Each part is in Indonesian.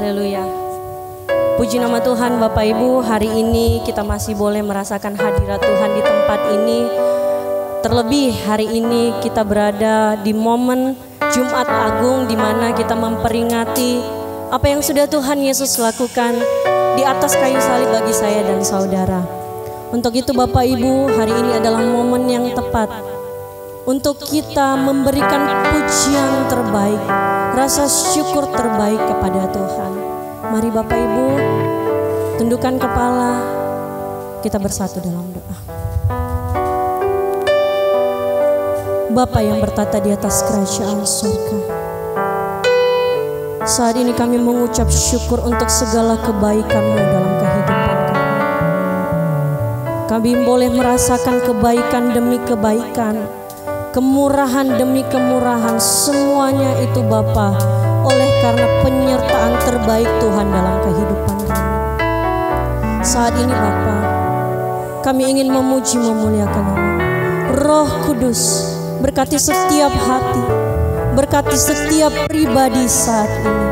Haleluya. Puji nama Tuhan Bapak Ibu, hari ini kita masih boleh merasakan hadirat Tuhan di tempat ini. Terlebih hari ini kita berada di momen Jumat Agung di mana kita memperingati apa yang sudah Tuhan Yesus lakukan di atas kayu salib bagi saya dan saudara. Untuk itu Bapak Ibu, hari ini adalah momen yang tepat untuk kita memberikan pujian terbaik, rasa syukur terbaik kepada Tuhan. Mari Bapak Ibu, tundukkan kepala, kita bersatu dalam doa. Bapa yang bertata di atas kerajaan surga, saat ini kami mengucap syukur untuk segala kebaikan-Mu dalam kehidupan kami. Kami boleh merasakan kebaikan demi kebaikan, kemurahan demi kemurahan, semuanya itu Bapa, oleh karena penyertaan terbaik Tuhan dalam kehidupan kami. Saat ini Bapa, kami ingin memuji memuliakan nama Roh Kudus. Berkati setiap hati, berkati setiap pribadi saat ini,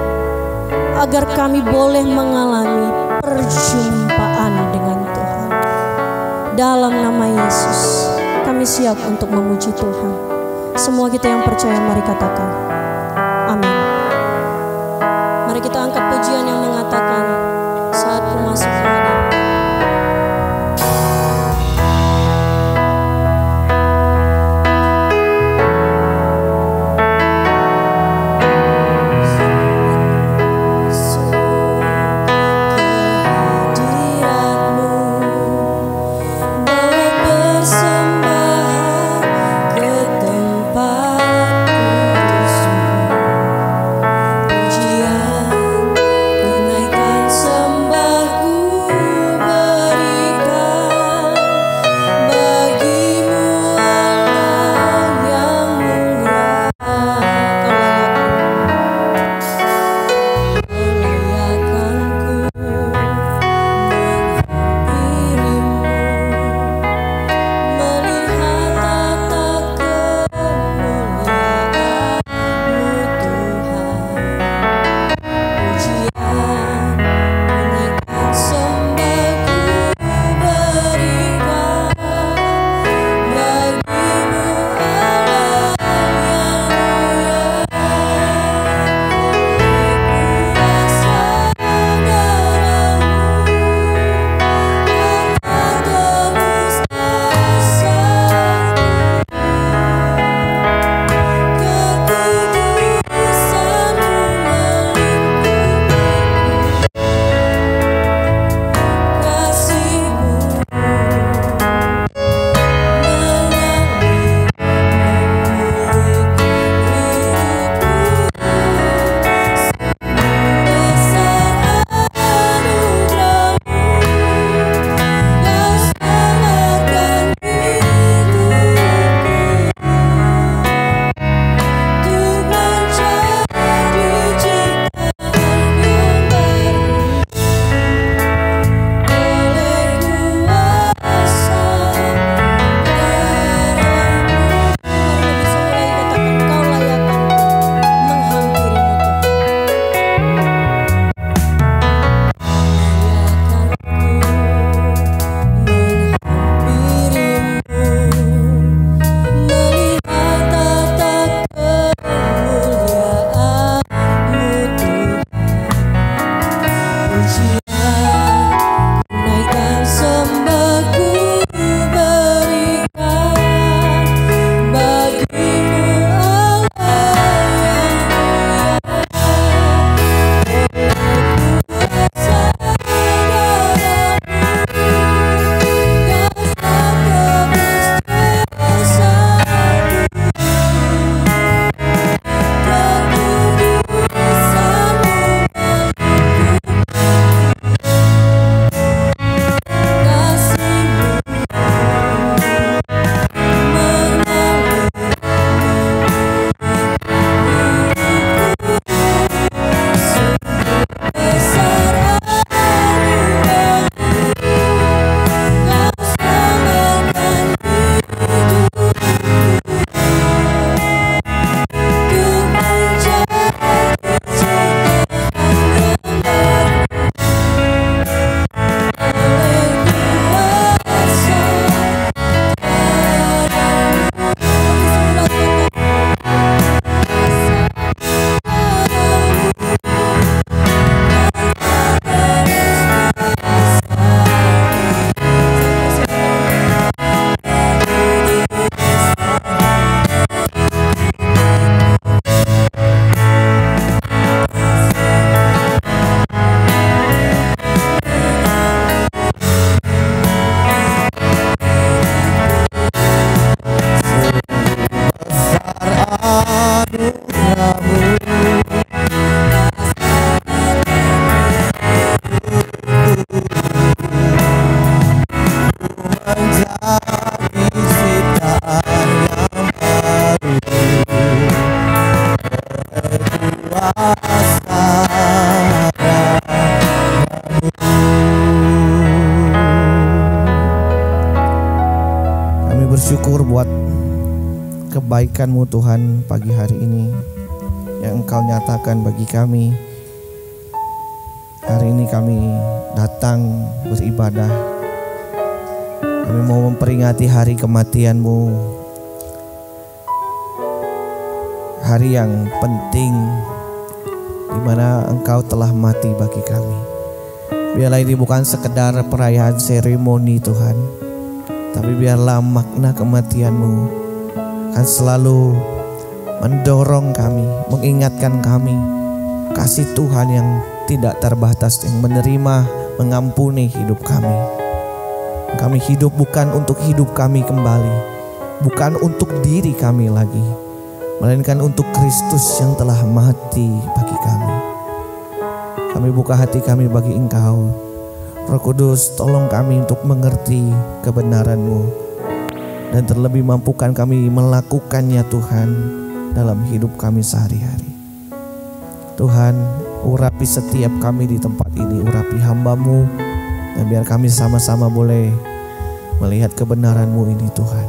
agar kami boleh mengalami perjumpaan dengan Tuhan. Dalam nama Yesus, kami siap untuk memuji Tuhan. Semua kita yang percaya, mari katakan amin. Mari kita angkat pujian yang mengatakan, saat ku masuk ke hadirat. Pujian, ku naikkan sembahku bersyukur buat kebaikan-Mu Tuhan pagi hari ini yang Engkau nyatakan bagi kami. Hari ini kami datang beribadah. Kami mau memperingati hari kematian-Mu, hari yang penting di mana Engkau telah mati bagi kami. Biarlah ini bukan sekedar perayaan seremoni Tuhan, tapi biarlah makna kematian-Mu akan selalu mendorong kami, mengingatkan kami kasih Tuhan yang tidak terbatas, yang menerima, mengampuni hidup kami. Kami hidup bukan untuk hidup kami kembali, bukan untuk diri kami lagi, melainkan untuk Kristus yang telah mati bagi kami. Kami buka hati kami bagi Engkau. Roh Kudus, tolong kami untuk mengerti kebenaran-Mu, dan terlebih mampukan kami melakukannya Tuhan dalam hidup kami sehari-hari. Tuhan, urapi setiap kami di tempat ini, urapi hamba-Mu, dan biar kami sama-sama boleh melihat kebenaran-Mu ini Tuhan.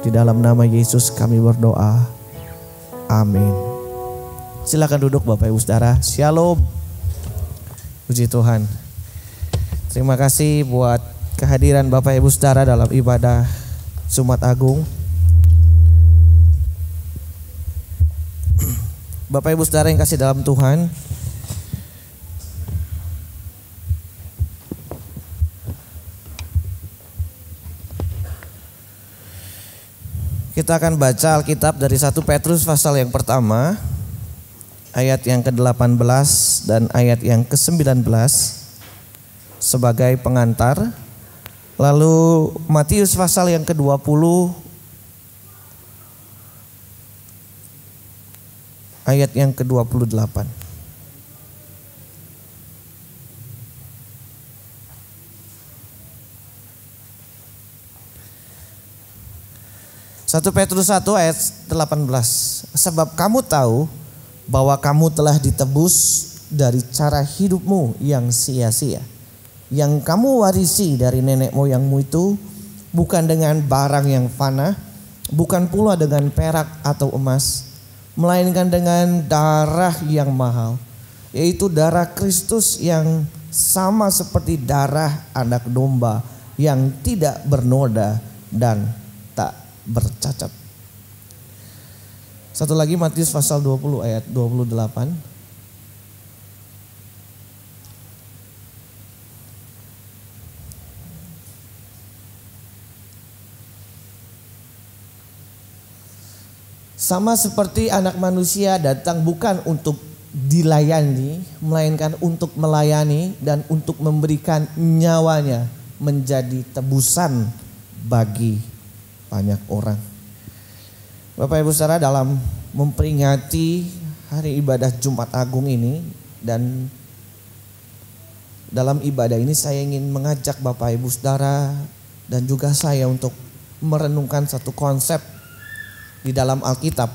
Di dalam nama Yesus kami berdoa, amin. Silakan duduk Bapak Ibu Saudara. Shalom. Puji Tuhan. Terima kasih buat kehadiran Bapak Ibu Saudara dalam ibadah Jumat Agung. Bapak Ibu Saudara yang kasih dalam Tuhan, kita akan baca Alkitab dari 1 Petrus pasal yang pertama, ayat yang ke-18 dan ayat yang ke-19 sebagai pengantar. Lalu Matius pasal yang ke-20 ayat yang ke-28. Satu Petrus 1 ayat 18. Sebab kamu tahu bahwa kamu telah ditebus dari cara hidupmu yang sia-sia, yang kamu warisi dari nenek moyangmu itu, bukan dengan barang yang fana, bukan pula dengan perak atau emas, melainkan dengan darah yang mahal, yaitu darah Kristus yang sama seperti darah anak domba yang tidak bernoda dan tak bercacat. Satu lagi Matius pasal 20 ayat 28. Sama seperti anak manusia datang bukan untuk dilayani, melainkan untuk melayani dan untuk memberikan nyawanya menjadi tebusan bagi banyak orang. Bapak Ibu Saudara, dalam memperingati hari ibadah Jumat Agung ini, dan dalam ibadah ini saya ingin mengajak Bapak Ibu Saudara dan juga saya untuk merenungkan satu konsep di dalam Alkitab.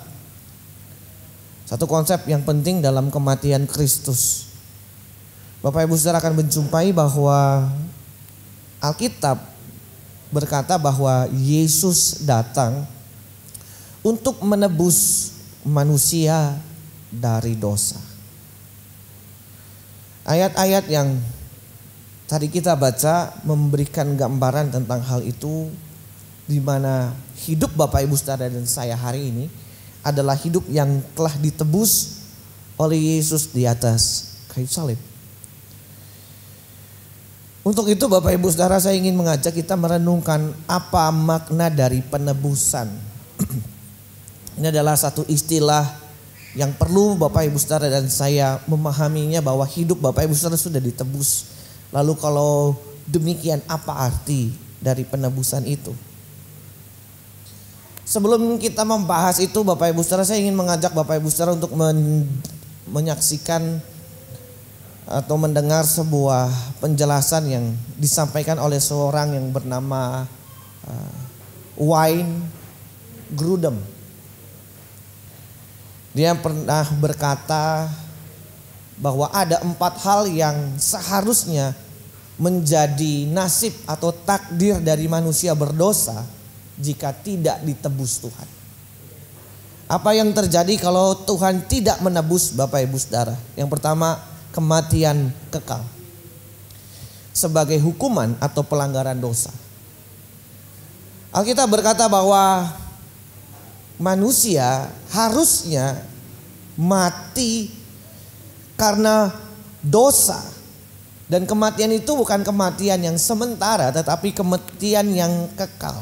Satu konsep yang penting dalam kematian Kristus. Bapak Ibu Saudara akan menjumpai bahwa Alkitab berkata bahwa Yesus datang untuk menebus manusia dari dosa. Ayat-ayat yang tadi kita baca memberikan gambaran tentang hal itu, di mana hidup Bapak Ibu Saudara dan saya hari ini adalah hidup yang telah ditebus oleh Yesus di atas kayu salib. Untuk itu Bapak Ibu Saudara, saya ingin mengajak kita merenungkan apa makna dari penebusan. Ini adalah satu istilah yang perlu Bapak Ibu Saudara dan saya memahaminya, bahwa hidup Bapak Ibu Saudara sudah ditebus. Lalu kalau demikian, apa arti dari penebusan itu? Sebelum kita membahas itu Bapak Ibu Saudara, saya ingin mengajak Bapak Ibu Saudara untuk menyaksikan atau mendengar sebuah penjelasan yang disampaikan oleh seorang yang bernama Wayne Grudem. Dia pernah berkata bahwa ada 4 hal yang seharusnya menjadi nasib atau takdir dari manusia berdosa jika tidak ditebus Tuhan. Apa yang terjadi kalau Tuhan tidak menebus Bapak Ibu Saudara? Yang pertama, kematian kekal sebagai hukuman atau pelanggaran dosa. Alkitab berkata bahwa manusia harusnya mati karena dosa. Dan kematian itu bukan kematian yang sementara, tetapi kematian yang kekal.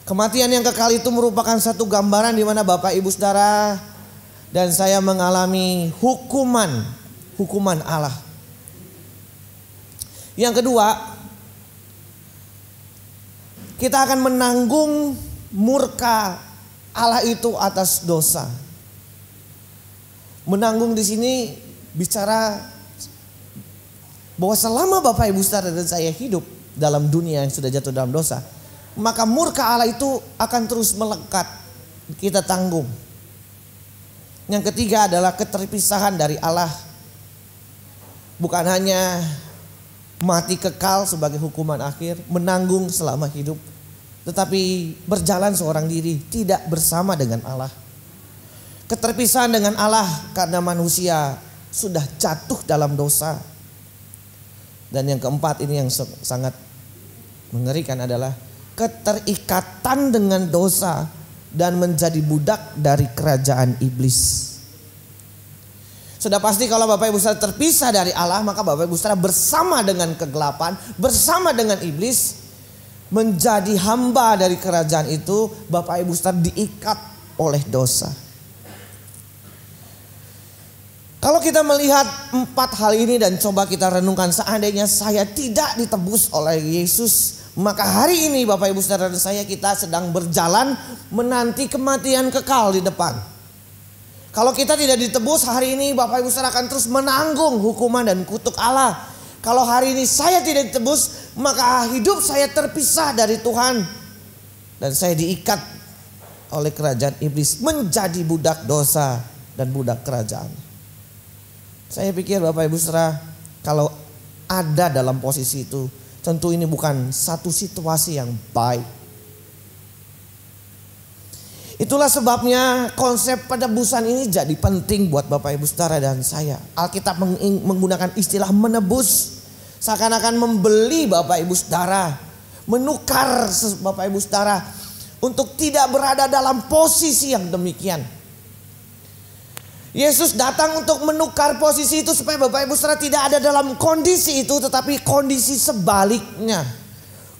Kematian yang kekal itu merupakan satu gambaran di mana Bapak Ibu Saudara dan saya mengalami hukuman Allah. Yang kedua, kita akan menanggung murka Allah itu atas dosa. Menanggung di sini bicara bahwa selama Bapak Ibu Saudara dan saya hidup dalam dunia yang sudah jatuh dalam dosa, maka murka Allah itu akan terus melekat, kita tanggung. Yang ketiga adalah keterpisahan dari Allah. Bukan hanya mati kekal sebagai hukuman akhir, menanggung selama hidup, tetapi berjalan seorang diri, tidak bersama dengan Allah. Keterpisahan dengan Allah karena manusia sudah jatuh dalam dosa. Dan yang keempat, ini yang sangat mengerikan, adalah keterikatan dengan dosa dan menjadi budak dari kerajaan iblis. Sudah pasti kalau Bapak Ibu Saudara terpisah dari Allah, maka Bapak Ibu Saudara bersama dengan kegelapan, bersama dengan iblis, menjadi hamba dari kerajaan itu. Bapak Ibu Saudara diikat oleh dosa. Kalau kita melihat 4 hal ini dan coba kita renungkan, seandainya saya tidak ditebus oleh Yesus, maka hari ini Bapak Ibu Saudara dan saya, kita sedang berjalan menanti kematian kekal di depan. Kalau kita tidak ditebus hari ini, Bapak Ibu Saudara akan terus menanggung hukuman dan kutuk Allah. Kalau hari ini saya tidak ditebus, maka hidup saya terpisah dari Tuhan. Dan saya diikat oleh kerajaan iblis, menjadi budak dosa dan budak kerajaan. Saya pikir Bapak Ibu Saudara, kalau ada dalam posisi itu, tentu ini bukan satu situasi yang baik. Itulah sebabnya konsep penebusan ini jadi penting buat Bapak Ibu Saudara dan saya. Alkitab menggunakan istilah menebus, seakan-akan membeli Bapak Ibu Saudara, menukar Bapak Ibu Saudara untuk tidak berada dalam posisi yang demikian. Yesus datang untuk menukar posisi itu supaya Bapak Ibu Saudara tidak ada dalam kondisi itu, tetapi kondisi sebaliknya.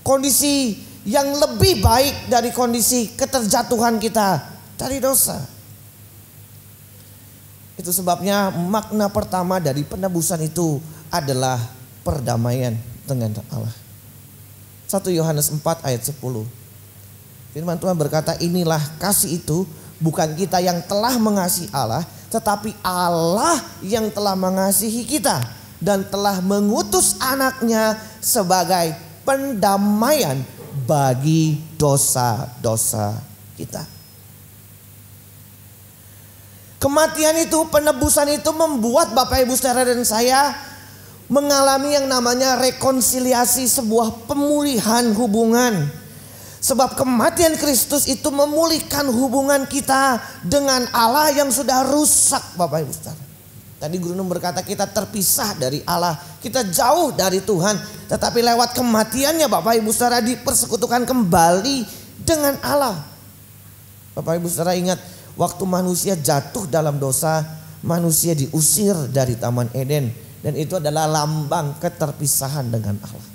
Kondisi yang lebih baik dari kondisi keterjatuhan kita dari dosa. Itu sebabnya makna pertama dari penebusan itu adalah perdamaian dengan Allah. 1 Yohanes 4 ayat 10. Firman Tuhan berkata, inilah kasih itu, bukan kita yang telah mengasihi Allah, tetapi Allah yang telah mengasihi kita dan telah mengutus anaknya sebagai pendamaian bagi dosa-dosa kita. Kematian itu, penebusan itu membuat Bapak Ibu Saudara dan saya mengalami yang namanya rekonsiliasi, sebuah pemulihan hubungan. Sebab kematian Kristus itu memulihkan hubungan kita dengan Allah yang sudah rusak, Bapak Ibu Saudara. Tadi Guru Num berkata kita terpisah dari Allah, kita jauh dari Tuhan. Tetapi lewat kematiannya Bapak Ibu Saudara dipersekutukan kembali dengan Allah. Bapak Ibu Saudara ingat, waktu manusia jatuh dalam dosa, manusia diusir dari Taman Eden. Dan itu adalah lambang keterpisahan dengan Allah.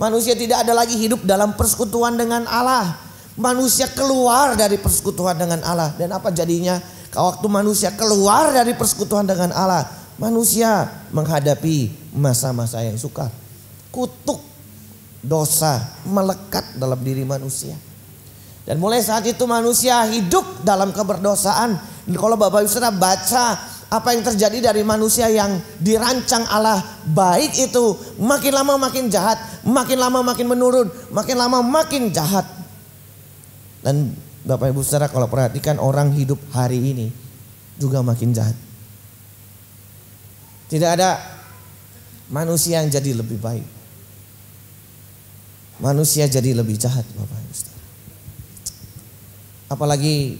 Manusia tidak ada lagi hidup dalam persekutuan dengan Allah. Manusia keluar dari persekutuan dengan Allah. Dan apa jadinya? Waktu manusia keluar dari persekutuan dengan Allah, manusia menghadapi masa-masa yang sukar. Kutuk dosa melekat dalam diri manusia. Dan mulai saat itu manusia hidup dalam keberdosaan. Dan kalau Bapak Ibu Saudara baca apa yang terjadi dari manusia yang dirancang Allah baik itu, makin lama makin jahat, makin lama makin menurun, makin lama makin jahat. Dan Bapak Ibu Saudara kalau perhatikan, orang hidup hari ini juga makin jahat. Tidak ada manusia yang jadi lebih baik. manusia jadi lebih jahat, Bapak Ibu Saudara. Apalagi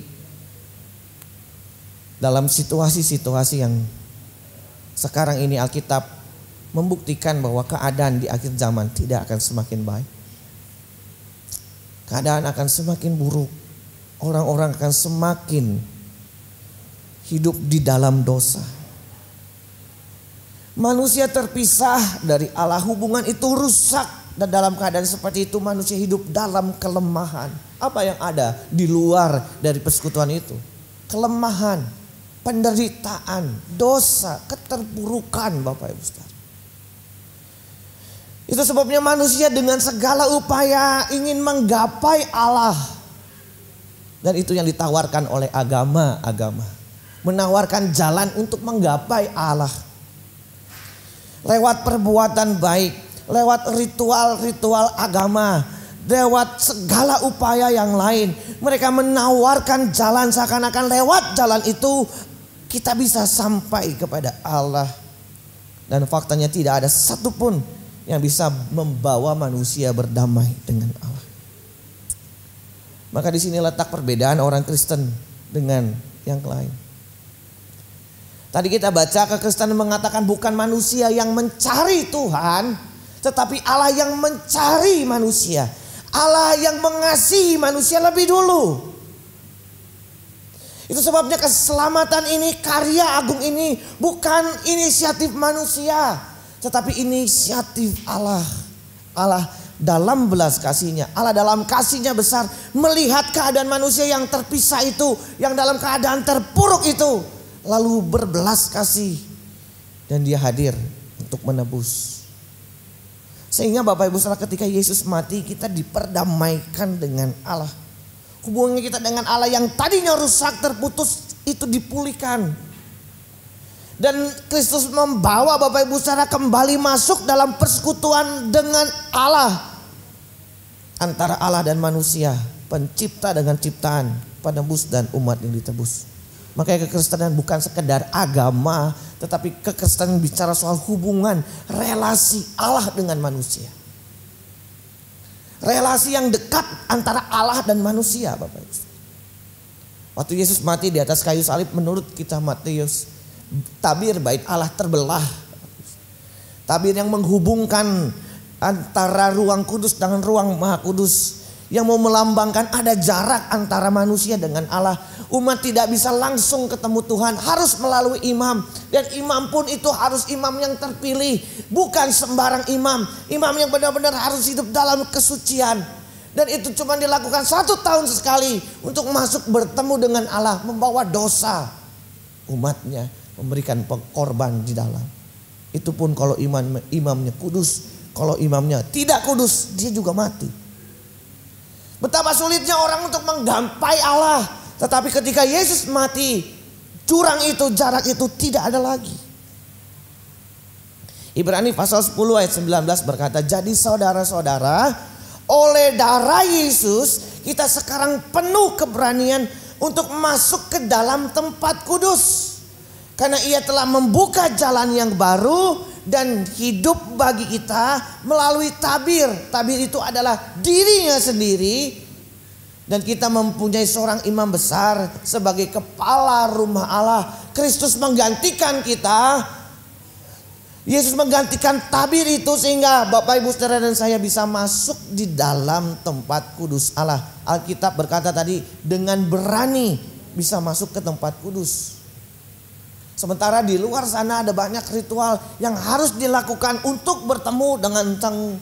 dalam situasi-situasi yang sekarang ini Alkitab membuktikan bahwa keadaan di akhir zaman tidak akan semakin baik. Keadaan akan semakin buruk. Orang-orang akan semakin hidup di dalam dosa. Manusia terpisah dari Allah, hubungan itu rusak. Dan dalam keadaan seperti itu manusia hidup dalam kelemahan. Apa yang ada di luar dari persekutuan itu? Kelemahan, penderitaan, dosa, keterpurukan, Bapak Ibu Saudara. Itu sebabnya manusia dengan segala upaya ingin menggapai Allah. Dan itu yang ditawarkan oleh agama-agama. Menawarkan jalan untuk menggapai Allah. Lewat perbuatan baik. Lewat ritual-ritual agama, lewat segala upaya yang lain. Mereka menawarkan jalan seakan-akan lewat jalan itu kita bisa sampai kepada Allah. Dan faktanya tidak ada satupun yang bisa membawa manusia berdamai dengan Allah. Maka di sini letak perbedaan orang Kristen dengan yang lain. Tadi kita baca kekristenan mengatakan bukan manusia yang mencari Tuhan, tetapi Allah yang mencari manusia. Allah yang mengasihi manusia lebih dulu. Itu sebabnya keselamatan ini, karya agung ini bukan inisiatif manusia, tetapi inisiatif Allah. Allah dalam belas kasihnya, Allah dalam kasihnya besar melihat keadaan manusia yang terpisah itu, yang dalam keadaan terpuruk itu, lalu berbelas kasih dan Dia hadir untuk menebus. Sehingga Bapak Ibu Saudara, ketika Yesus mati kita diperdamaikan dengan Allah. Hubungan kita dengan Allah yang tadinya rusak, terputus, itu dipulihkan. Dan Kristus membawa Bapak Ibu Saudara kembali masuk dalam persekutuan dengan Allah. Antara Allah dan manusia, pencipta dengan ciptaan, penebus dan umat yang ditebus. Makanya kekristenan bukan sekedar agama, tetapi kekristenan bicara soal hubungan, relasi Allah dengan manusia. Relasi yang dekat antara Allah dan manusia, Bapak Ibu. Waktu Yesus mati di atas kayu salib, menurut kitab Matius, tabir bait Allah terbelah. Tabir yang menghubungkan antara ruang kudus dengan ruang maha kudus. Yang mau melambangkan ada jarak antara manusia dengan Allah. Umat tidak bisa langsung ketemu Tuhan, harus melalui imam. Dan imam pun itu harus imam yang terpilih, bukan sembarang imam. Imam yang benar-benar harus hidup dalam kesucian. Dan itu cuma dilakukan 1 tahun sekali untuk masuk bertemu dengan Allah, membawa dosa umatnya, memberikan korban di dalam. Itu pun kalau imamnya kudus. Kalau imamnya tidak kudus, dia juga mati. Betapa sulitnya orang untuk menggapai Allah. Tetapi ketika Yesus mati, jurang itu, jarak itu tidak ada lagi. Ibrani pasal 10 ayat 19 berkata, jadi saudara-saudara, oleh darah Yesus kita sekarang penuh keberanian untuk masuk ke dalam tempat kudus. Karena Ia telah membuka jalan yang baru dan hidup bagi kita melalui tabir. Tabir itu adalah dirinya sendiri. Dan kita mempunyai seorang imam besar sebagai kepala rumah Allah. Kristus menggantikan kita. Yesus menggantikan tabir itu sehingga Bapak Ibu Saudara dan saya bisa masuk di dalam tempat kudus Allah. Alkitab berkata tadi dengan berani bisa masuk ke tempat kudus. Sementara di luar sana ada banyak ritual yang harus dilakukan untuk bertemu dengan Sang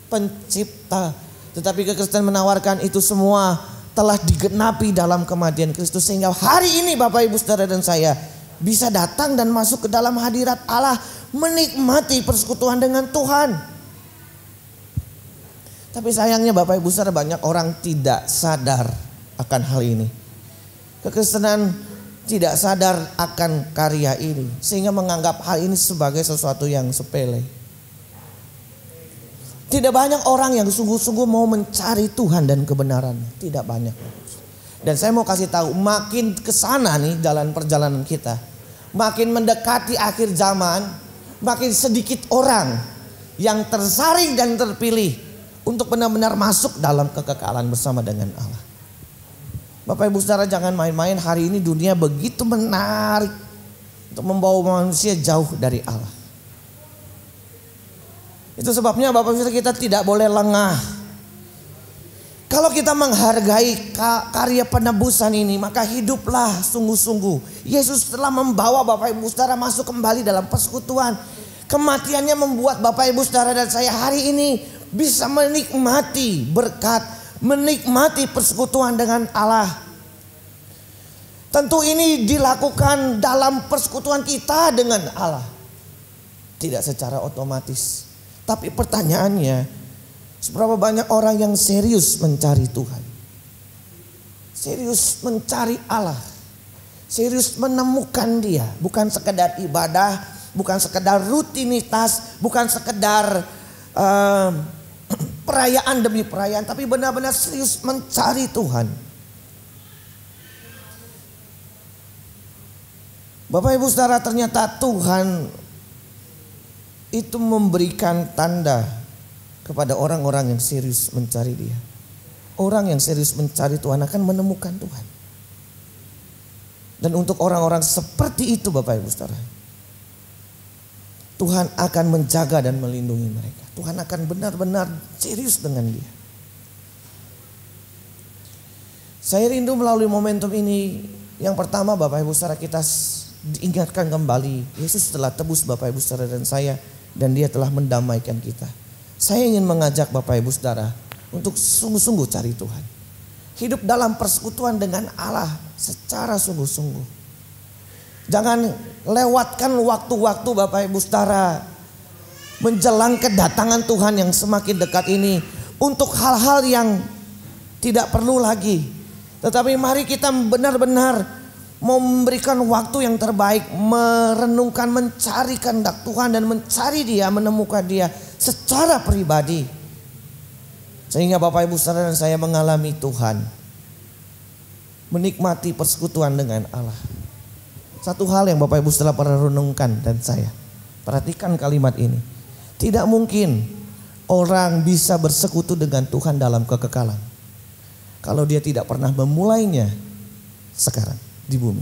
Pencipta. Tetapi kekristenan menawarkan itu semua telah digenapi dalam kematian Kristus. Sehingga hari ini Bapak Ibu Saudara dan saya bisa datang dan masuk ke dalam hadirat Allah. Menikmati persekutuan dengan Tuhan. Tapi sayangnya Bapak Ibu Saudara, banyak orang tidak sadar akan hal ini. Kekristenan tidak sadar akan karya ini. Sehingga menganggap hal ini sebagai sesuatu yang sepele. Tidak banyak orang yang sungguh-sungguh mau mencari Tuhan dan kebenaran. Tidak banyak. Dan saya mau kasih tahu, makin kesana nih dalam perjalanan kita, makin mendekati akhir zaman, makin sedikit orang yang tersaring dan terpilih untuk benar-benar masuk dalam kekekalan bersama dengan Allah. Bapak Ibu Saudara, jangan main-main. Hari ini dunia begitu menarik untuk membawa manusia jauh dari Allah. Itu sebabnya Bapak Ibu Saudara, kita tidak boleh lengah. Kalau kita menghargai karya penebusan ini, maka hiduplah sungguh-sungguh. Yesus telah membawa Bapak Ibu Saudara masuk kembali dalam persekutuan. Kematiannya membuat Bapak Ibu Saudara dan saya hari ini bisa menikmati berkat, menikmati persekutuan dengan Allah. Tentu ini dilakukan dalam persekutuan kita dengan Allah, tidak secara otomatis. Tapi pertanyaannya, seberapa banyak orang yang serius mencari Tuhan, serius mencari Allah, serius menemukan Dia, bukan sekedar ibadah, bukan sekedar rutinitas, bukan sekedar perayaan demi perayaan, tapi benar-benar serius mencari Tuhan. Bapak Ibu Saudara, ternyata Tuhan itu memberikan tanda kepada orang-orang yang serius mencari Dia. Orang yang serius mencari Tuhan akan menemukan Tuhan. Dan untuk orang-orang seperti itu Bapak Ibu Saudara, Tuhan akan menjaga dan melindungi mereka. Tuhan akan benar-benar serius dengan dia. Saya rindu melalui momentum ini. Yang pertama Bapak Ibu Saudara, kita diingatkan kembali. Yesus telah tebus Bapak Ibu Saudara dan saya. Dan Dia telah mendamaikan kita. Saya ingin mengajak Bapak Ibu Saudara untuk sungguh-sungguh cari Tuhan. Hidup dalam persekutuan dengan Allah secara sungguh-sungguh. Jangan lewatkan waktu-waktu Bapak Ibu Saudara menjelang kedatangan Tuhan yang semakin dekat ini untuk hal-hal yang tidak perlu lagi. Tetapi mari kita benar-benar memberikan waktu yang terbaik, merenungkan, mencari kehendak Tuhan dan mencari Dia, menemukan Dia secara pribadi. Sehingga Bapak Ibu Saudara dan saya mengalami Tuhan, menikmati persekutuan dengan Allah. Satu hal yang Bapak Ibu Saudara pernah renungkan dan saya, perhatikan kalimat ini. Tidak mungkin orang bisa bersekutu dengan Tuhan dalam kekekalan kalau dia tidak pernah memulainya sekarang di bumi.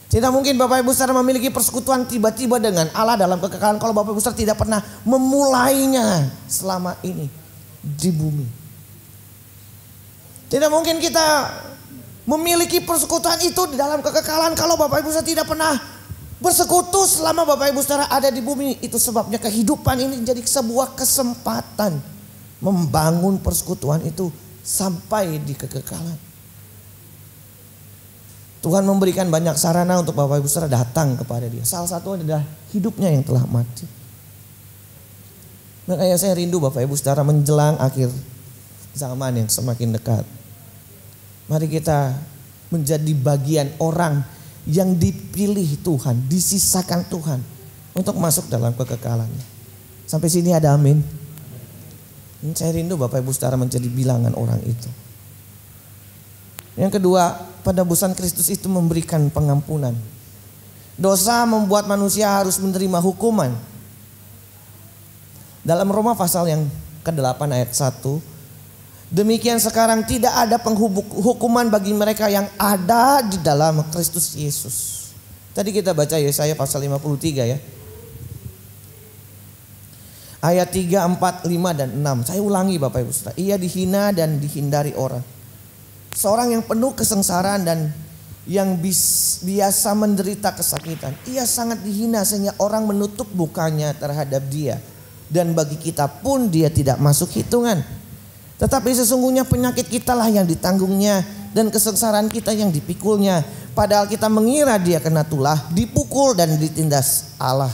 Tidak mungkin Bapak Ibu Saudara memiliki persekutuan tiba-tiba dengan Allah dalam kekekalan kalau Bapak Ibu Saudara tidak pernah memulainya selama ini di bumi. Tidak mungkin kita memiliki persekutuan itu di dalam kekekalan kalau Bapak Ibu Saudara tidak pernah bersekutu selama Bapak Ibu Saudara ada di bumi. Itu sebabnya kehidupan ini menjadi sebuah kesempatan membangun persekutuan itu sampai di kekekalan. Tuhan memberikan banyak sarana untuk Bapak Ibu Saudara datang kepada Dia. Salah satu adalah hidupnya yang telah mati. Makanya saya rindu Bapak Ibu Saudara menjelang akhir zaman yang semakin dekat. Mari kita menjadi bagian orang yang dipilih Tuhan, disisakan Tuhan untuk masuk dalam kekekalannya. Sampai sini ada amin. Saya rindu Bapak Ibu Saudara menjadi bilangan orang itu. Yang kedua, penebusan Kristus itu memberikan pengampunan. Dosa membuat manusia harus menerima hukuman. Dalam Roma pasal yang ke-8 ayat 1. Demikian sekarang tidak ada penghukuman bagi mereka yang ada di dalam Kristus Yesus. Tadi kita baca Yesaya pasal 53 ya. Ayat 3, 4, 5 dan 6. Saya ulangi Bapak Ibu Saudara. Ia dihina dan dihindari orang. Seorang yang penuh kesengsaraan dan yang biasa menderita kesakitan. Ia sangat dihina sehingga orang menutup mukanya terhadap dia. Dan bagi kita pun dia tidak masuk hitungan. Tetapi sesungguhnya penyakit kita lah yang ditanggungnya dan kesengsaraan kita yang dipikulnya. Padahal kita mengira dia kena tulah, dipukul dan ditindas Allah.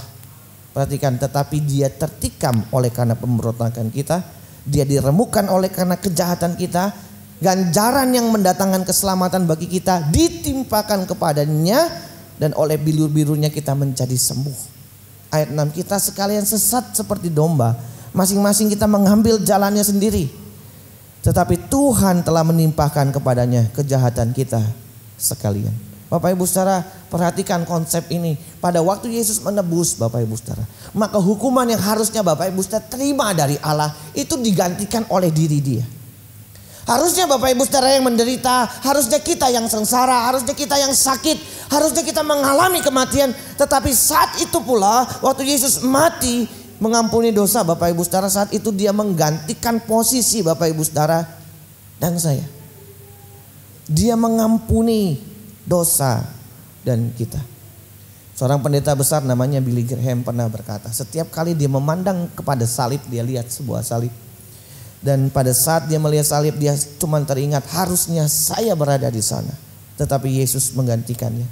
Perhatikan, tetapi dia tertikam oleh karena pemberontakan kita. Dia diremukkan oleh karena kejahatan kita. Ganjaran yang mendatangkan keselamatan bagi kita ditimpakan kepadanya. Dan oleh bilur-birunya kita menjadi sembuh. Ayat 6, kita sekalian sesat seperti domba. Masing-masing kita mengambil jalannya sendiri. Tetapi Tuhan telah menimpahkan kepadanya kejahatan kita sekalian. Bapak Ibu Saudara, perhatikan konsep ini. Pada waktu Yesus menebus Bapak Ibu Saudara, maka hukuman yang harusnya Bapak Ibu Saudara terima dari Allah itu digantikan oleh diri dia. Harusnya Bapak Ibu Saudara yang menderita, harusnya kita yang sengsara, harusnya kita yang sakit, harusnya kita mengalami kematian. Tetapi saat itu pula waktu Yesus mati mengampuni dosa Bapak Ibu Saudara, saat itu dia menggantikan posisi Bapak Ibu Saudara dan saya. Dia mengampuni dosa dan kita. Seorang pendeta besar namanya Billy Graham pernah berkata, setiap kali dia memandang kepada salib, dia lihat sebuah salib. Dan pada saat dia melihat salib, dia cuma teringat, harusnya saya berada di sana. Tetapi Yesus menggantikannya.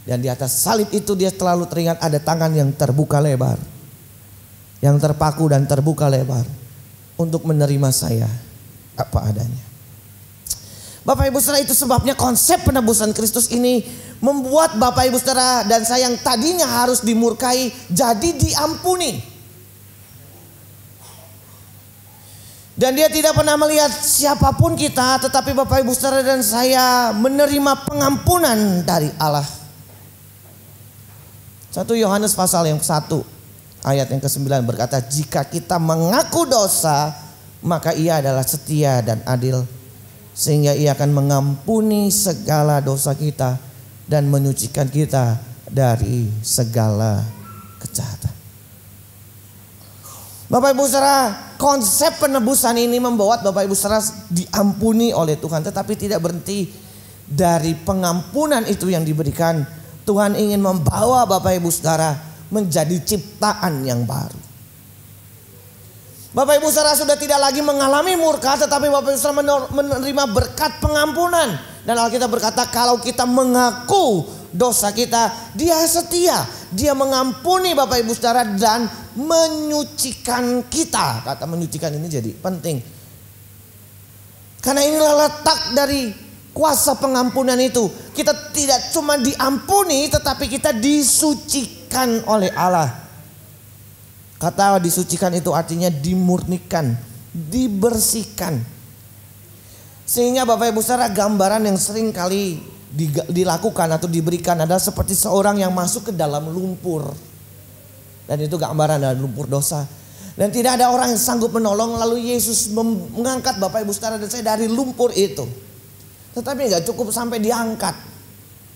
Dan di atas salib itu dia selalu teringat ada tangan yang terbuka lebar, yang terpaku dan terbuka lebar untuk menerima saya apa adanya. Bapak Ibu Saudara, itu sebabnya konsep penebusan Kristus ini membuat Bapak Ibu Saudara dan saya yang tadinya harus dimurkai jadi diampuni. Dan dia tidak pernah melihat siapapun kita, tetapi Bapak Ibu Saudara dan saya menerima pengampunan dari Allah. 1 Yohanes pasal yang 1 ayat yang ke-9 berkata, jika kita mengaku dosa, maka ia adalah setia dan adil, sehingga ia akan mengampuni segala dosa kita dan menyucikan kita dari segala kejahatan. Bapak Ibu Saudara, konsep penebusan ini membuat Bapak Ibu Saudara diampuni oleh Tuhan. Tetapi tidak berhenti dari pengampunan itu yang diberikan. Tuhan ingin membawa Bapak Ibu Saudara menjadi ciptaan yang baru. Bapak Ibu Saudara sudah tidak lagi mengalami murka, tetapi Bapak Ibu Saudara menerima berkat pengampunan. Dan Alkitab berkata kalau kita mengaku dosa kita, dia setia. Dia mengampuni Bapak Ibu Saudara dan menyucikan kita. Kata menyucikan ini jadi penting. Karena inilah letak dari kuasa pengampunan itu. Kita tidak cuma diampuni, tetapi kita disucikan oleh Allah. Kata disucikan itu artinya dimurnikan, dibersihkan. Sehingga Bapak Ibu Saudara, gambaran yang sering kali dilakukan atau diberikan adalah seperti seorang yang masuk ke dalam lumpur. Dan itu gambaran dari lumpur dosa. Dan tidak ada orang yang sanggup menolong, lalu Yesus mengangkat Bapak Ibu Saudara dan saya dari lumpur itu. Tetapi gak cukup sampai diangkat.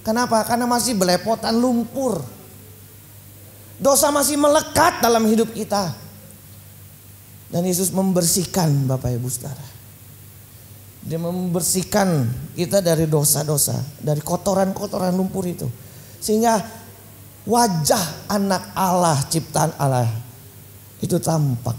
Kenapa? Karena masih belepotan lumpur. Dosa masih melekat dalam hidup kita. Dan Yesus membersihkan Bapak Ibu Saudara. Dia membersihkan kita dari dosa-dosa, dari kotoran-kotoran lumpur itu. Sehingga wajah anak Allah, ciptaan Allah itu tampak.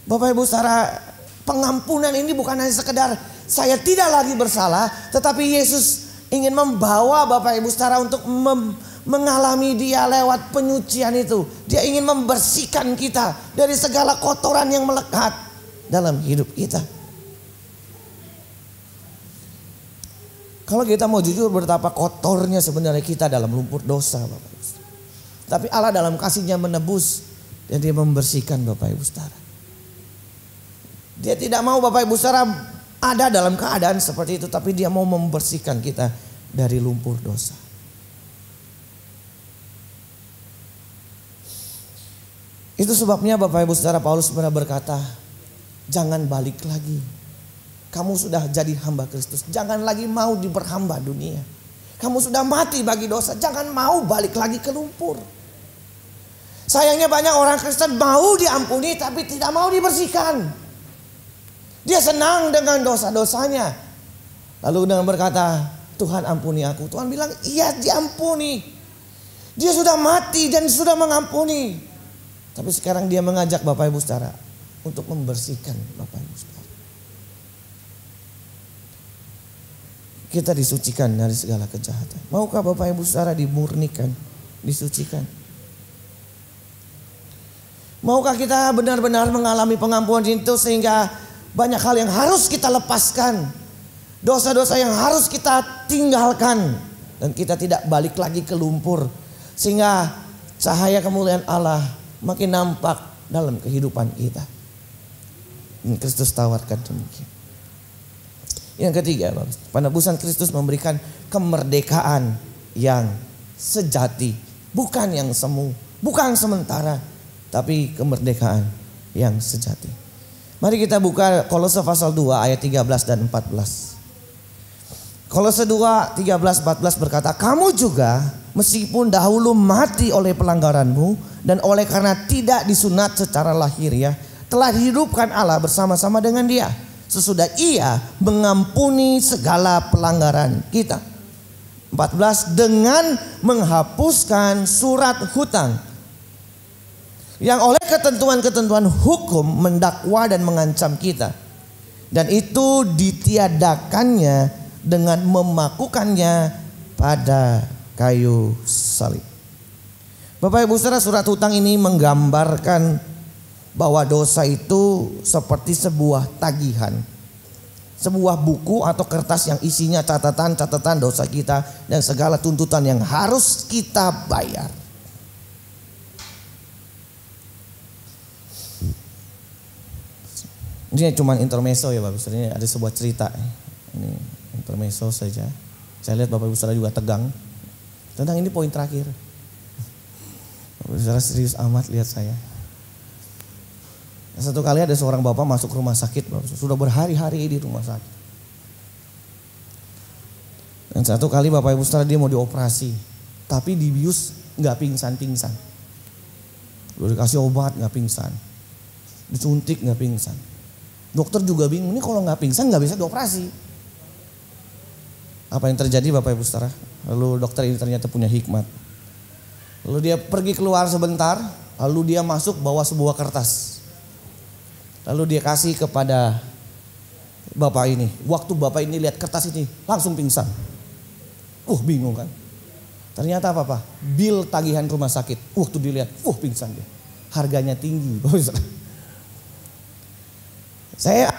Bapak Ibu Saudara, pengampunan ini bukan hanya sekedar saya tidak lagi bersalah, tetapi Yesus ingin membawa Bapak Ibu Saudara untuk mengalami dia lewat penyucian itu. Dia ingin membersihkan kita dari segala kotoran yang melekat dalam hidup kita. Kalau kita mau jujur, betapa kotornya sebenarnya kita dalam lumpur dosa Bapak Ibu Saudara. Tapi Allah dalam kasih-Nya menebus dan dia membersihkan Bapak Ibu Saudara. Dia tidak mau Bapak Ibu Saudara ada dalam keadaan seperti itu, tapi dia mau membersihkan kita dari lumpur dosa. Itu sebabnya Bapak Ibu Saudara, Paulus pernah berkata, jangan balik lagi. Kamu sudah jadi hamba Kristus, jangan lagi mau diperhamba dunia. Kamu sudah mati bagi dosa, jangan mau balik lagi ke lumpur. Sayangnya banyak orang Kristen mau diampuni tapi tidak mau dibersihkan. Dia senang dengan dosa-dosanya. Lalu dengan berkata, Tuhan ampuni aku. Tuhan bilang, iya diampuni. Dia sudah mati dan sudah mengampuni. Tapi sekarang dia mengajak Bapak Ibu Saudara untuk membersihkan Bapak Ibu Saudara. Kita disucikan dari segala kejahatan. Maukah Bapak Ibu Saudara dimurnikan, disucikan? Maukah kita benar-benar mengalami pengampunan itu sehingga banyak hal yang harus kita lepaskan, dosa-dosa yang harus kita tinggalkan, dan kita tidak balik lagi ke lumpur, sehingga cahaya kemuliaan Allah makin nampak dalam kehidupan kita. Ini Kristus tawarkan demikian. Yang ketiga, penebusan Kristus memberikan kemerdekaan yang sejati, bukan yang semu, bukan sementara, tapi kemerdekaan yang sejati. Mari kita buka Kolose pasal 2 ayat 13 dan 14. Kolose 2, 13, 14 berkata, kamu juga meskipun dahulu mati oleh pelanggaranmu dan oleh karena tidak disunat secara lahiriah, telah dihidupkan Allah bersama-sama dengan Dia sesudah Ia mengampuni segala pelanggaran kita. 14, dengan menghapuskan surat hutang yang oleh ketentuan-ketentuan hukum mendakwa dan mengancam kita, dan itu ditiadakannya dengan memakukannya pada kayu salib. Bapak Ibu Saudara, surat hutang ini menggambarkan bahwa dosa itu seperti sebuah tagihan, sebuah buku atau kertas yang isinya catatan-catatan dosa kita dan segala tuntutan yang harus kita bayar. Ini cuma intermezzo ya Bapak Ibu Saudara, ini ada sebuah cerita. Ini intermezzo saja. Saya lihat Bapak Ibu Saudara juga tegang. Tentang ini poin terakhir. Bapak Ibu Saudara serius amat lihat saya. Satu kali ada seorang bapak masuk rumah sakit, sudah berhari-hari di rumah sakit. Dan satu kali Bapak Ibu Saudara dia mau dioperasi, tapi dibius nggak pingsan-pingsan. Udah dikasih obat nggak pingsan, disuntik nggak pingsan. Dokter juga bingung, ini kalau nggak pingsan nggak bisa dioperasi. Apa yang terjadi Bapak Ibu Saudara? Lalu dokter ini ternyata punya hikmat. Lalu dia pergi keluar sebentar, lalu dia masuk bawa sebuah kertas. Lalu dia kasih kepada bapak ini. Waktu bapak ini lihat kertas ini langsung pingsan. Bingung kan? Ternyata apa Pak? Bil tagihan rumah sakit. Waktu dilihat, pingsan dia. Harganya tinggi. Saya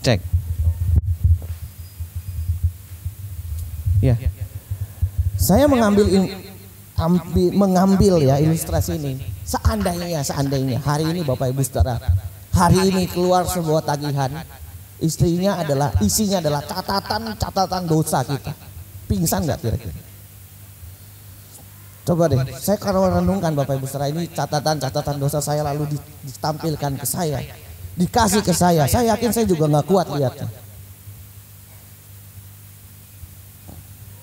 cek. Ya. Saya mengambil ya ilustrasi ini. Seandainya hari ini Bapak Ibu Saudara, hari ini keluar sebuah tagihan, isinya adalah catatan dosa kita. Pingsan nggak kira-kira? Coba deh, saya kalau renungkan Bapak Ibu Saudara, ini catatan dosa saya lalu ditampilkan ke saya. Dikasih ke saya yakin saya juga nggak kuat lihatnya.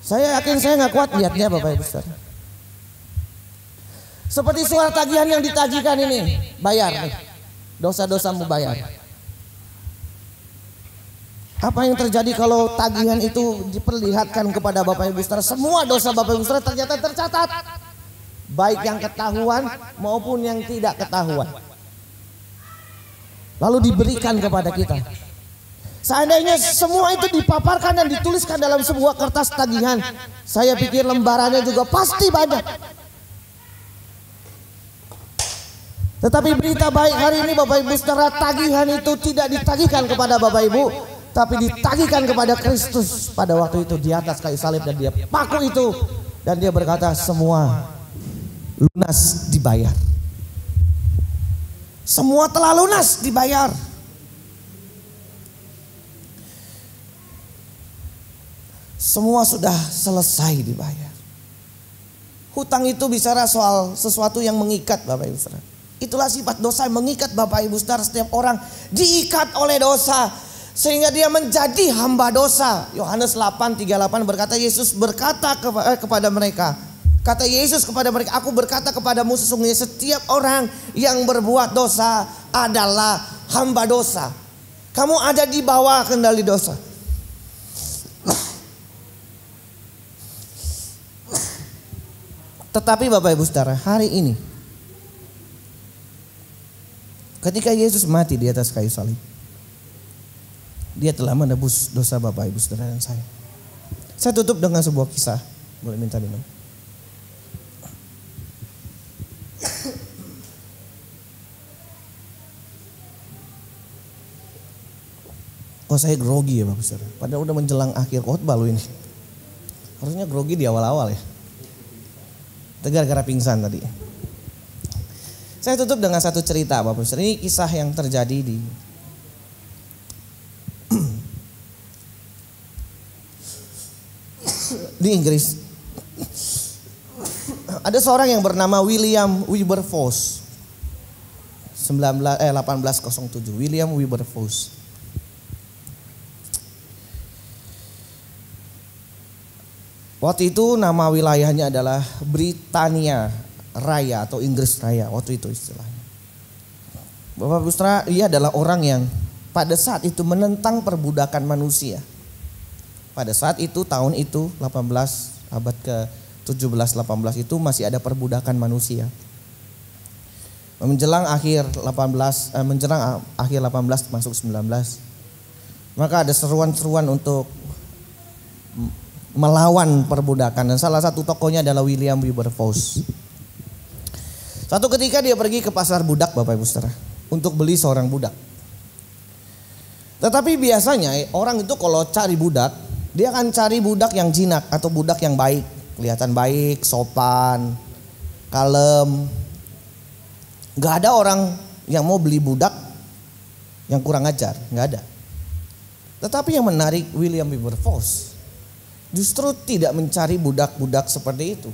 Saya yakin saya nggak kuat lihatnya Bapak Ibu Saudara. Seperti surat tagihan yang ditagihkan ini, bayar nih, dosa-dosamu bayar. Apa yang terjadi kalau tagihan itu diperlihatkan kepada Bapak Ibu Saudara? Semua dosa Bapak Ibu Saudara ternyata tercatat, baik yang ketahuan maupun yang tidak ketahuan. Lalu diberikan kepada kita. Seandainya semua itu dipaparkan dan dituliskan dalam sebuah kertas tagihan, saya pikir lembarannya juga pasti banyak. Tetapi berita baik hari ini Bapak Ibu Saudara, tagihan itu tidak ditagihkan kepada Bapak Ibu, tapi ditagihkan kepada Kristus pada waktu itu di atas kayu salib, dan dia paku itu dan dia berkata semua lunas dibayar. Semua telah lunas dibayar. Semua sudah selesai dibayar. Hutang itu bicara soal sesuatu yang mengikat Bapak Ibu Saudara. Itulah sifat dosa yang mengikat Bapak Ibu Saudara. Setiap orang diikat oleh dosa sehingga dia menjadi hamba dosa. Yohanes 8:38 berkata, Yesus berkata kepada mereka. Kata Yesus kepada mereka, aku berkata kepadamu sesungguhnya setiap orang yang berbuat dosa adalah hamba dosa. Kamu ada di bawah kendali dosa. Tetapi Bapak Ibu Saudara, hari ini ketika Yesus mati di atas kayu salib, Dia telah menebus dosa Bapak Ibu Saudara dan saya. Saya tutup dengan sebuah kisah. Boleh minta minum? Kok saya grogi ya Bapak Saudara? Padahal udah menjelang akhir khotbah loh ini. Harusnya grogi di awal-awal ya. Gara-gara pingsan tadi. Saya tutup dengan satu cerita Bapak Saudara. Ini kisah yang terjadi di Inggris. Ada seorang yang bernama William Wilberforce. 1807. William Wilberforce. Waktu itu nama wilayahnya adalah Britania Raya atau Inggris Raya waktu itu istilahnya. Bapak Ibu Saudara, ia adalah orang yang pada saat itu menentang perbudakan manusia. Pada saat itu tahun itu abad ke 17-18 itu masih ada perbudakan manusia. Menjelang akhir 18 masuk 19. Maka ada seruan-seruan untuk melawan perbudakan dan salah satu tokohnya adalah William Wilberforce. Suatu ketika dia pergi ke pasar budak Bapak Ibu Saudara untuk beli seorang budak. Tetapi biasanya orang itu kalau cari budak, dia akan cari budak yang jinak atau budak yang baik, kelihatan baik, sopan, kalem. Gak ada orang yang mau beli budak yang kurang ajar, gak ada. Tetapi yang menarik William Wilberforce justru tidak mencari budak-budak seperti itu.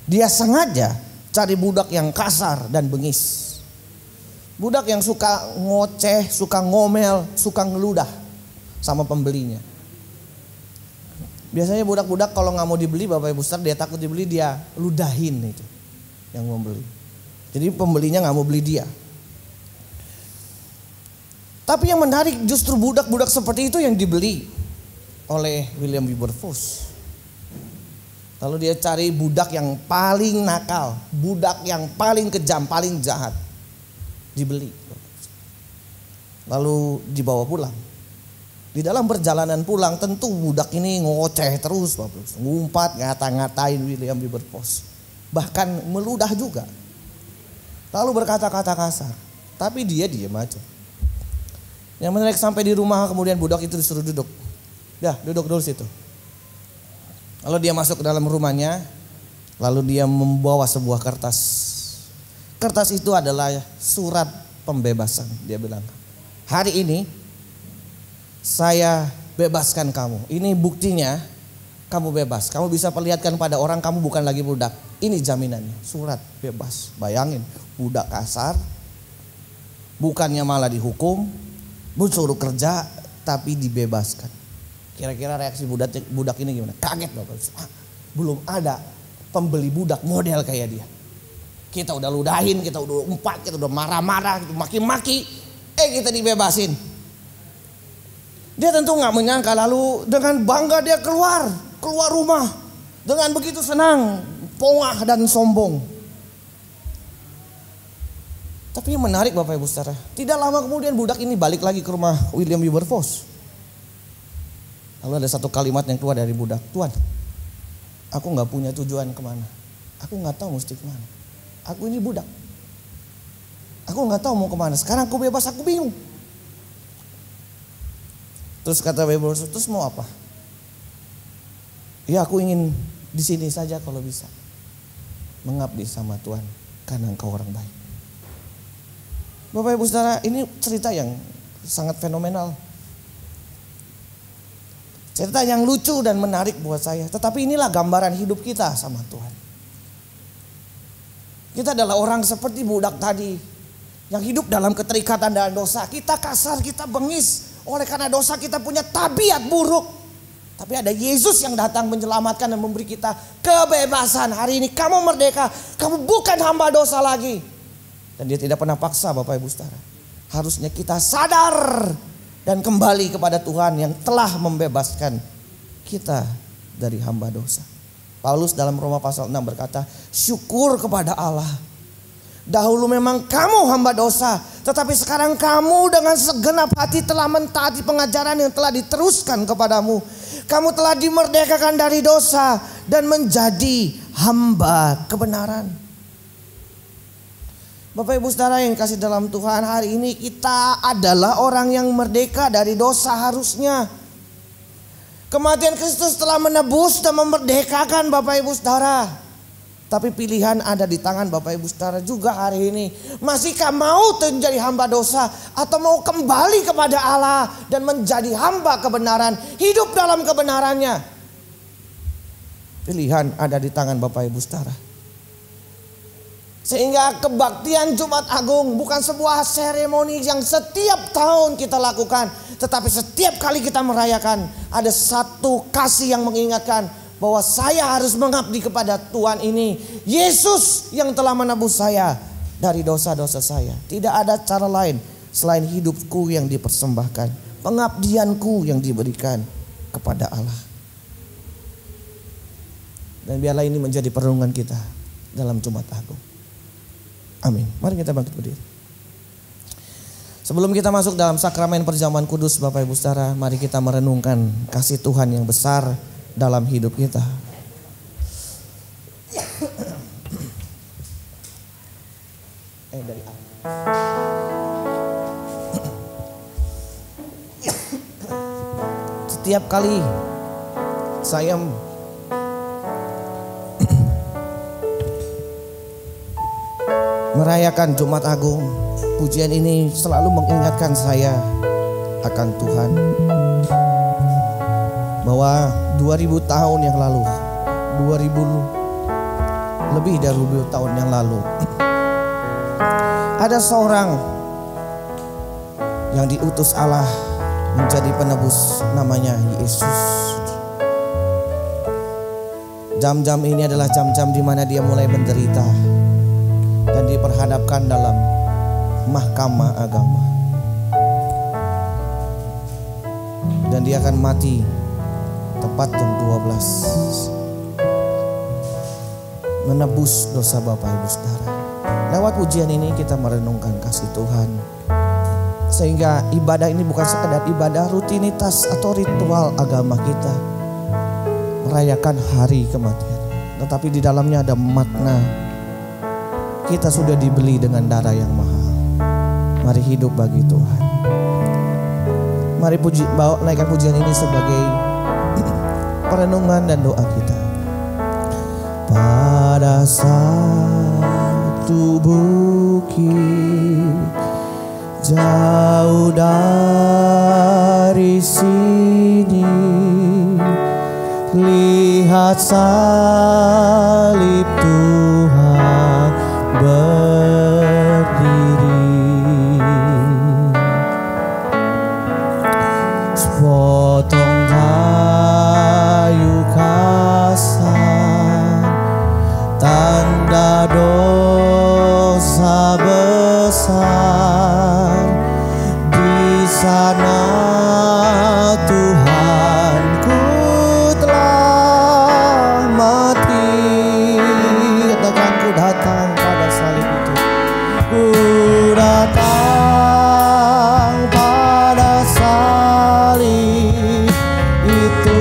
Dia sengaja cari budak yang kasar dan bengis. Budak yang suka ngoceh, suka ngomel, suka ngeludah sama pembelinya. Biasanya budak-budak kalau nggak mau dibeli Bapak Ibu Saudara, dia takut dibeli, dia ludahin itu yang membeli. Jadi pembelinya nggak mau beli dia. Tapi yang menarik justru budak-budak seperti itu yang dibeli oleh William Wilberforce. Lalu dia cari budak yang paling nakal, budak yang paling kejam, paling jahat, dibeli. Lalu dibawa pulang. Di dalam perjalanan pulang tentu budak ini ngoceh terus, ngumpat, ngata-ngatain William Wilberforce, bahkan meludah juga. Lalu berkata-kata kasar, tapi dia diam aja. Yang menarik sampai di rumah kemudian budak itu disuruh duduk. Dah, duduk dulu situ. Lalu dia masuk ke dalam rumahnya, lalu dia membawa sebuah kertas. Kertas itu adalah surat pembebasan. Dia bilang, hari ini saya bebaskan kamu. Ini buktinya kamu bebas. Kamu bisa perlihatkan pada orang kamu bukan lagi budak. Ini jaminannya, surat bebas. Bayangin, budak kasar, bukannya malah dihukum, disuruh kerja, tapi dibebaskan. Kira-kira reaksi budak ini gimana? Kaget Bapak. Belum ada pembeli budak model kayak dia. Kita udah ludahin, kita udah umpat, kita udah marah-marah, kita maki-maki. Kita dibebasin. Dia tentu gak menyangka, lalu dengan bangga dia keluar rumah. Dengan begitu senang, pongah dan sombong. Tapi yang menarik Bapak Ibu Saudara, tidak lama kemudian budak ini balik lagi ke rumah William Wilberforce. Lalu ada satu kalimat yang keluar dari budak. Tuan, aku gak punya tujuan kemana. Aku gak tahu mesti kemana. Aku ini budak. Aku gak tahu mau kemana. Sekarang aku bebas, aku bingung. Terus kata Wilberforce, terus mau apa? Ya aku ingin di sini saja kalau bisa. Mengabdi sama Tuhan karena engkau orang baik. Bapak Ibu Saudara, ini cerita yang sangat fenomenal. Cerita yang lucu dan menarik buat saya. Tetapi inilah gambaran hidup kita sama Tuhan. Kita adalah orang seperti budak tadi, yang hidup dalam keterikatan dan dosa. Kita kasar, kita bengis. Oleh karena dosa kita punya tabiat buruk. Tapi ada Yesus yang datang menyelamatkan dan memberi kita kebebasan. Hari ini kamu merdeka, kamu bukan hamba dosa lagi. Dan dia tidak pernah paksa Bapak Ibu Saudara. Harusnya kita sadar dan kembali kepada Tuhan yang telah membebaskan kita dari hamba dosa. Paulus dalam Roma pasal 6 berkata, syukur kepada Allah. Dahulu memang kamu hamba dosa, tetapi sekarang kamu dengan segenap hati telah mentaati pengajaran yang telah diteruskan kepadamu. Kamu telah dimerdekakan dari dosa dan menjadi hamba kebenaran. Bapak Ibu Saudara yang kasih dalam Tuhan, hari ini kita adalah orang yang merdeka dari dosa harusnya. Kematian Kristus telah menebus dan memerdekakan Bapak Ibu Saudara. Tapi pilihan ada di tangan Bapak Ibu Saudara juga hari ini. Masihkah mau menjadi hamba dosa atau mau kembali kepada Allah dan menjadi hamba kebenaran, hidup dalam kebenarannya? Pilihan ada di tangan Bapak Ibu Saudara. Sehingga kebaktian Jumat Agung bukan sebuah seremoni yang setiap tahun kita lakukan. Tetapi setiap kali kita merayakan, ada satu kasih yang mengingatkan bahwa saya harus mengabdi kepada Tuhan ini. Yesus yang telah menebus saya dari dosa-dosa saya. Tidak ada cara lain selain hidupku yang dipersembahkan, pengabdianku yang diberikan kepada Allah. Dan biarlah ini menjadi perenungan kita dalam Jumat Agung. Amin. Mari kita bangkit berdiri. Sebelum kita masuk dalam sakramen perjamuan kudus, Bapak Ibu Saudara, mari kita merenungkan kasih Tuhan yang besar dalam hidup kita. Setiap kali saya merayakan Jumat Agung, pujian ini selalu mengingatkan saya akan Tuhan. Bahwa 2000 tahun yang lalu, 2000 lebih dari 2000 tahun yang lalu, ada seorang yang diutus Allah menjadi penebus, namanya Yesus. Jam-jam ini adalah jam-jam di mana dia mulai menderita dan diperhadapkan dalam mahkamah agama. Dan dia akan mati tepat jam 12. Menebus dosa Bapak Ibu Saudara. Lewat pujian ini kita merenungkan kasih Tuhan. Sehingga ibadah ini bukan sekedar ibadah rutinitas atau ritual agama kita, merayakan hari kematian, tetapi di dalamnya ada makna. Kita sudah dibeli dengan darah yang mahal. Mari hidup bagi Tuhan. Mari naikkan pujian ini sebagai perenungan dan doa kita. Pada satu bukit jauh dari sini, lihat salib Tuhan berdiri. Sepotong kayu kasar, tanda dosa besar. Di sana Tuhanku telah mati. Katakan, ku datang pada salib itu. Ku datang pada salib itu.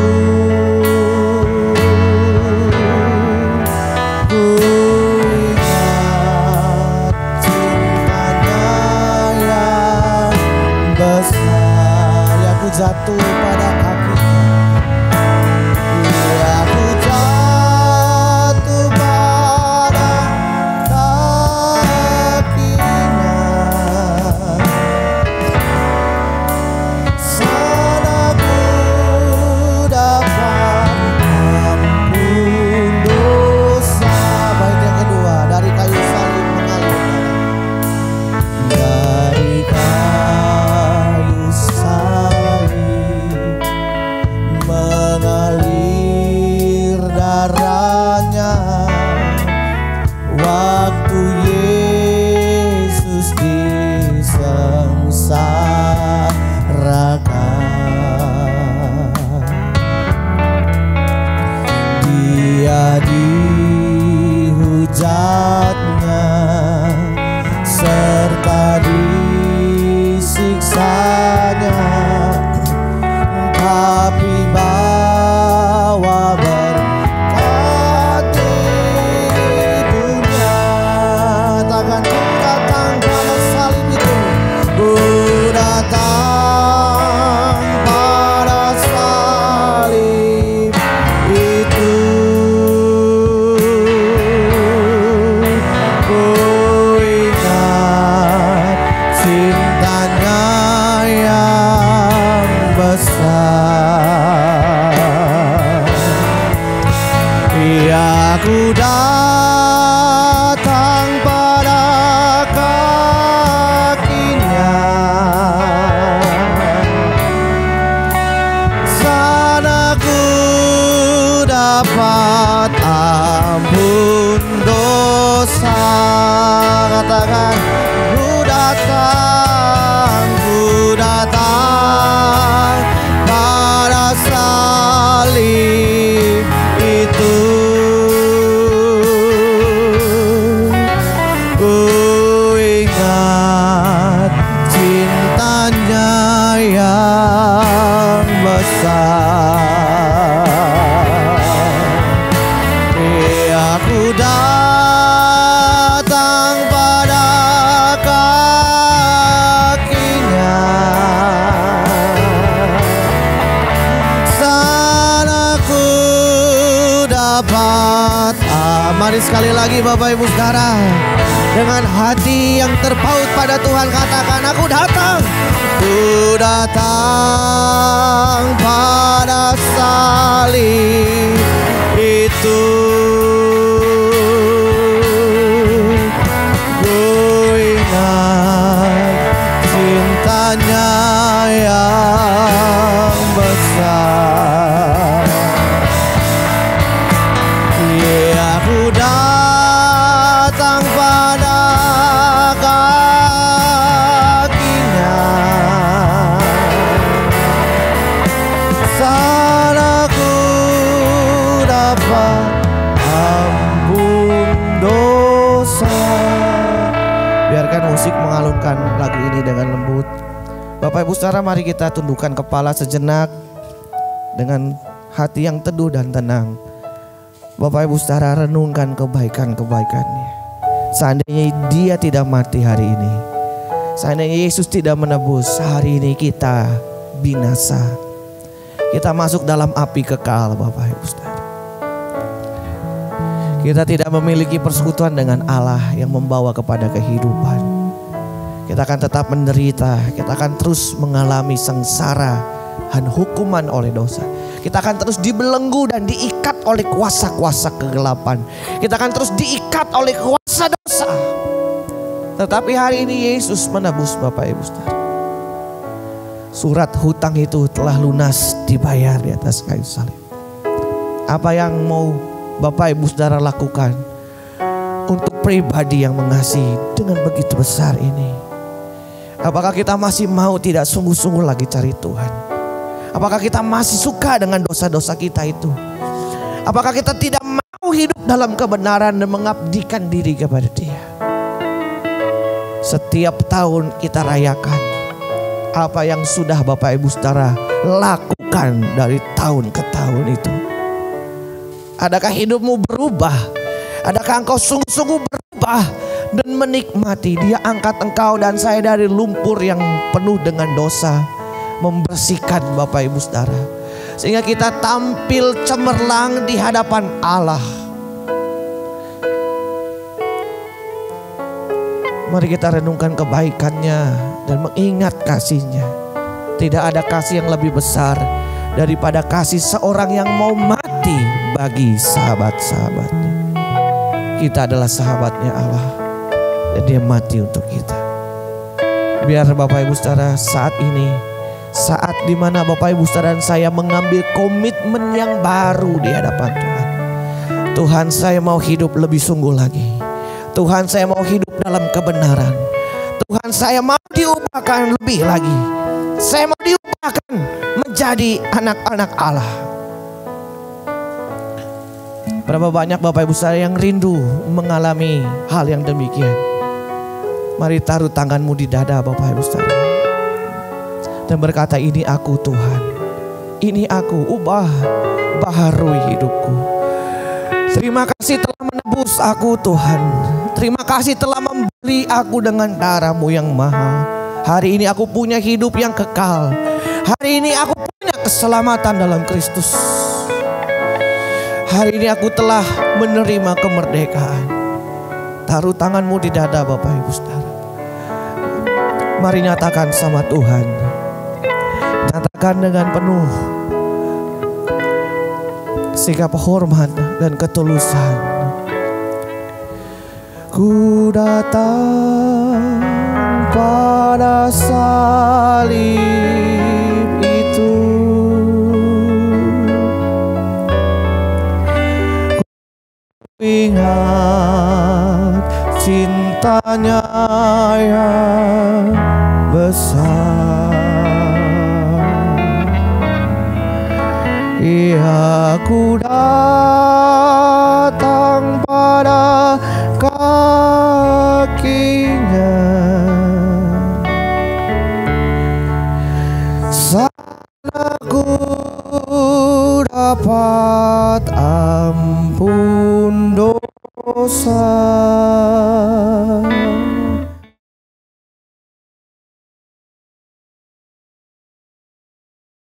Ku ingat cintanya yang besar. Ya, ku jatuh pada kakinya. Ya, ku jatuh pada kakinya. Sana ku dapat ampun dosa. Bait yang kedua, dari kayu salib mengalir. Dari kayu salib Aku datang pada kakinya, sana ku dapat ampun dosa. Katakan, ku datang pada salib itu. Ku ingat cintanya yang besar. Aku datang pada kakinya, sana ku dapat. Mari sekali lagi Bapak Ibu Saudara, dengan hati yang terpaut pada Tuhan, katakan, aku datang. Ku datang pada salib itu. Ku ingat cintanya yang besar. Aku datang pada kakinya, sana ku dapat ampun dosa. Biarkan musik mengalunkan lagu ini dengan lembut. Bapak Ibu Saudara, mari kita tundukkan kepala sejenak dengan hati yang teduh dan tenang. Bapak Ibu Saudara, renungkan kebaikan-kebaikannya. Seandainya dia tidak mati hari ini, seandainya Yesus tidak menebus, hari ini kita binasa. Kita masuk dalam api kekal, Bapak Ibu Saudara. Kita tidak memiliki persekutuan dengan Allah yang membawa kepada kehidupan. Kita akan tetap menderita, kita akan terus mengalami sengsara dan hukuman oleh dosa. Kita akan terus dibelenggu dan diikat oleh kuasa-kuasa kegelapan. Kita akan terus diikat oleh kuasa dosa. Tetapi hari ini Yesus menebus, Bapak Ibu Saudara. Surat hutang itu telah lunas dibayar di atas kayu salib. Apa yang mau Bapak Ibu Saudara lakukan untuk pribadi yang mengasihi dengan begitu besar ini? Apakah kita masih mau tidak sungguh-sungguh lagi cari Tuhan? Apakah kita masih suka dengan dosa-dosa kita itu? Apakah kita tidak mau hidup dalam kebenaran dan mengabdikan diri kepada Dia? Setiap tahun kita rayakan apa yang sudah Bapak Ibu Saudara lakukan dari tahun ke tahun itu. Adakah hidupmu berubah? Adakah engkau sungguh-sungguh berubah dan menikmati Dia angkat engkau dan saya dari lumpur yang penuh dengan dosa, membersihkan Bapak Ibu Saudara, sehingga kita tampil cemerlang di hadapan Allah. Mari kita renungkan kebaikannya dan mengingat kasih-Nya. Tidak ada kasih yang lebih besar daripada kasih seorang yang mau mati bagi sahabat-sahabatnya. Kita adalah sahabatnya Allah dan Dia mati untuk kita. Biar Bapak Ibu Saudara, saat ini, saat dimana Bapak Ibu Saudara dan saya mengambil komitmen yang baru di hadapan Tuhan. Tuhan, saya mau hidup lebih sungguh lagi. Tuhan, saya mau hidup dalam kebenaran. Tuhan, saya mau diubahkan lebih lagi. Saya mau diubahkan menjadi anak-anak Allah. Berapa banyak Bapak Ibu Saudara yang rindu mengalami hal yang demikian? Mari taruh tanganmu di dada Bapak Ibu Saudara dan berkata, ini aku Tuhan, ini aku, ubah, baharui hidupku. Terima kasih telah menebus aku Tuhan. Terima kasih telah membeli aku dengan darah-Mu yang mahal. Hari ini aku punya hidup yang kekal. Hari ini aku punya keselamatan dalam Kristus. Hari ini aku telah menerima kemerdekaan. Taruh tanganmu di dada Bapak Ibu Saudara. Mari nyatakan sama Tuhan. Nyatakan dengan penuh sikap hormat dan ketulusan. Ku datang pada salib itu, ku ingat cintanya yang besar. Ia ku datang pada kakinya, sana ku dapat ampun dosa.